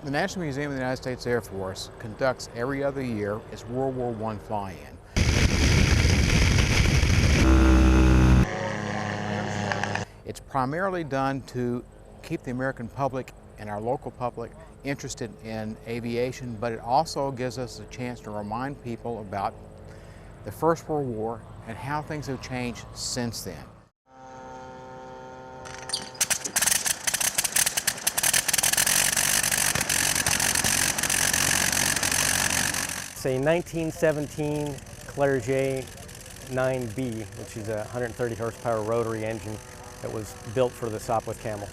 The National Museum of the United States Air Force conducts every other year its World War I fly-in. It's primarily done to keep the American public and our local public interested in aviation, but it also gives us a chance to remind people about the First World War and how things have changed since then. It's a 1917 Clerget 9B, which is a 130 horsepower rotary engine that was built for the Sopwith Camel.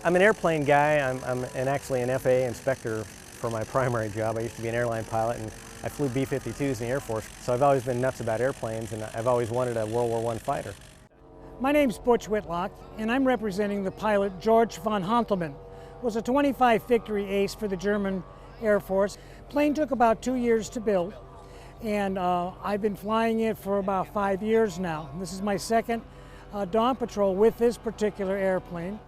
I'm an airplane guy. I'm actually an FAA inspector for my primary job. I used to be an airline pilot, and I flew B-52s in the Air Force, so I've always been nuts about airplanes, and I've always wanted a World War I fighter. My name's Butch Witlock, and I'm representing the pilot George von Hontelmann, who was a 25 victory ace for the German Air Force. Plane took about 2 years to build, and I've been flying it for about 5 years now. This is my second dawn patrol with this particular airplane.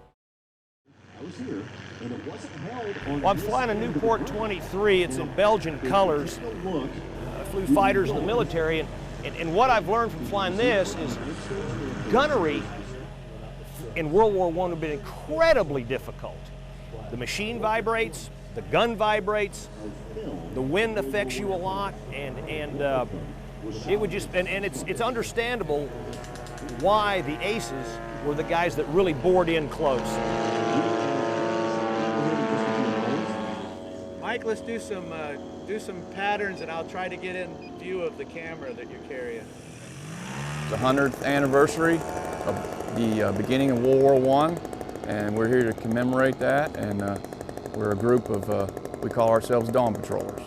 Well, I'm flying a Nieuport 23. It's in Belgian colors. I flew fighters in the military, and what I've learned from flying this is gunnery in World War I would have been incredibly difficult. The machine vibrates, the gun vibrates, the wind affects you a lot, and it would just, and it's understandable why the aces were the guys that really bored in close. Mike, let's do some patterns, and I'll try to get in view of the camera that you're carrying. The 100th anniversary of the beginning of World War I, and we're here to commemorate that, and we're a group of, we call ourselves Dawn Patrollers.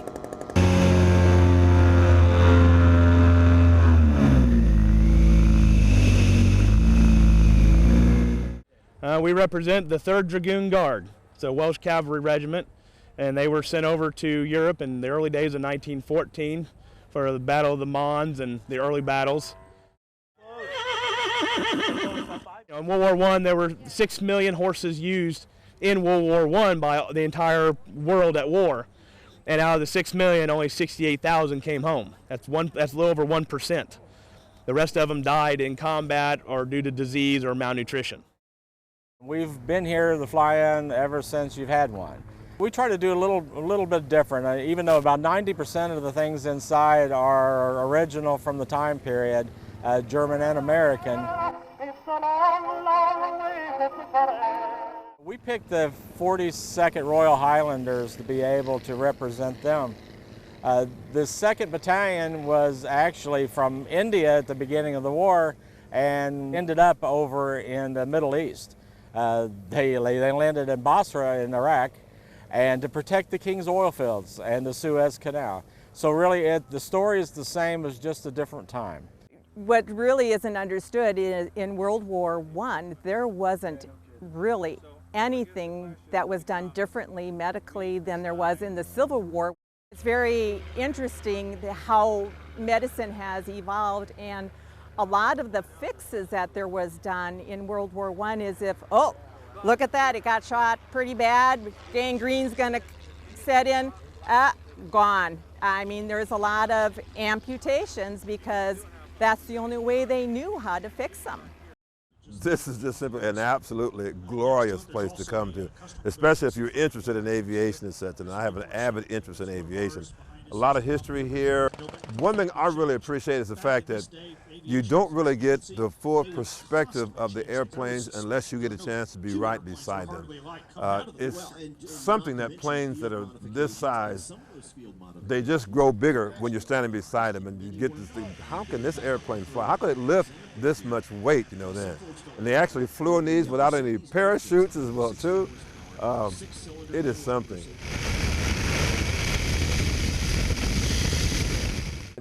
We represent the 3rd Dragoon Guard. It's a Welsh Cavalry regiment, and they were sent over to Europe in the early days of 1914 for the Battle of the Mons and the early battles. In World War I, there were 6 million horses used in World War I by the entire world at war. And out of the 6 million, only 68,000 came home. That's a little over 1%. The rest of them died in combat or due to disease or malnutrition. We've been here, the fly-in, ever since you've had one. We try to do a little bit different, even though about 90% of the things inside are original from the time period, German and American. We picked the 42nd Royal Highlanders to be able to represent them. The 2nd Battalion was actually from India at the beginning of the war and ended up over in the Middle East. They landed in Basra in Iraq, and to protect the King's oil fields and the Suez Canal. So really the story is the same, as just a different time. What really isn't understood is in World War I, there wasn't really anything that was done differently medically than there was in the Civil War. It's very interesting how medicine has evolved, and a lot of the fixes that there was done in World War I is if, oh, look at that, it got shot pretty bad, gangrene's gonna set in, gone. I mean, there's a lot of amputations because that's the only way they knew how to fix them. This is just simply an absolutely glorious place to come to, especially if you're interested in aviation and such, and I have an avid interest in aviation. A lot of history here. One thing I really appreciate is the fact that you don't really get the full perspective of the airplanes unless you get a chance to be right beside them. It's something that planes that are this size, they just grow bigger when you're standing beside them, and you get to think, how can this airplane fly? How could it lift this much weight, you know, then? And they actually flew in these without any parachutes as well, too. It is something.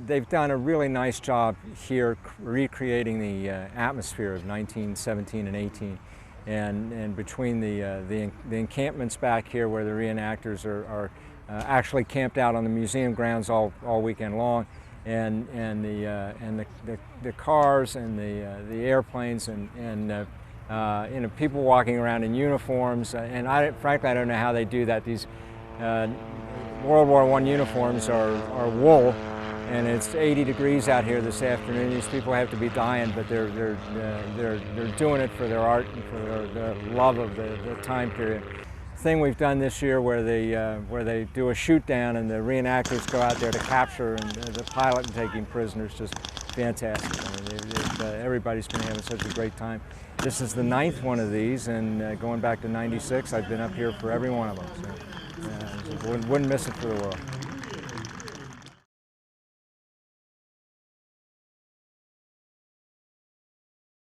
They've done a really nice job here recreating the atmosphere of 1917 and 18. And between the encampments back here where the re-enactors are actually camped out on the museum grounds all weekend long, and the cars and the airplanes and you know, people walking around in uniforms, and frankly I don't know how they do that. These World War I uniforms are wool, and it's 80 degrees out here this afternoon. These people have to be dying, but they're doing it for their art and for their love of the time period. The thing we've done this year where they do a shoot down and the reenactors go out there to capture and the pilot and taking prisoners, just fantastic. I mean, everybody's been having such a great time. This is the 9th one of these, and going back to '96, I've been up here for every one of them. So, wouldn't miss it for the world.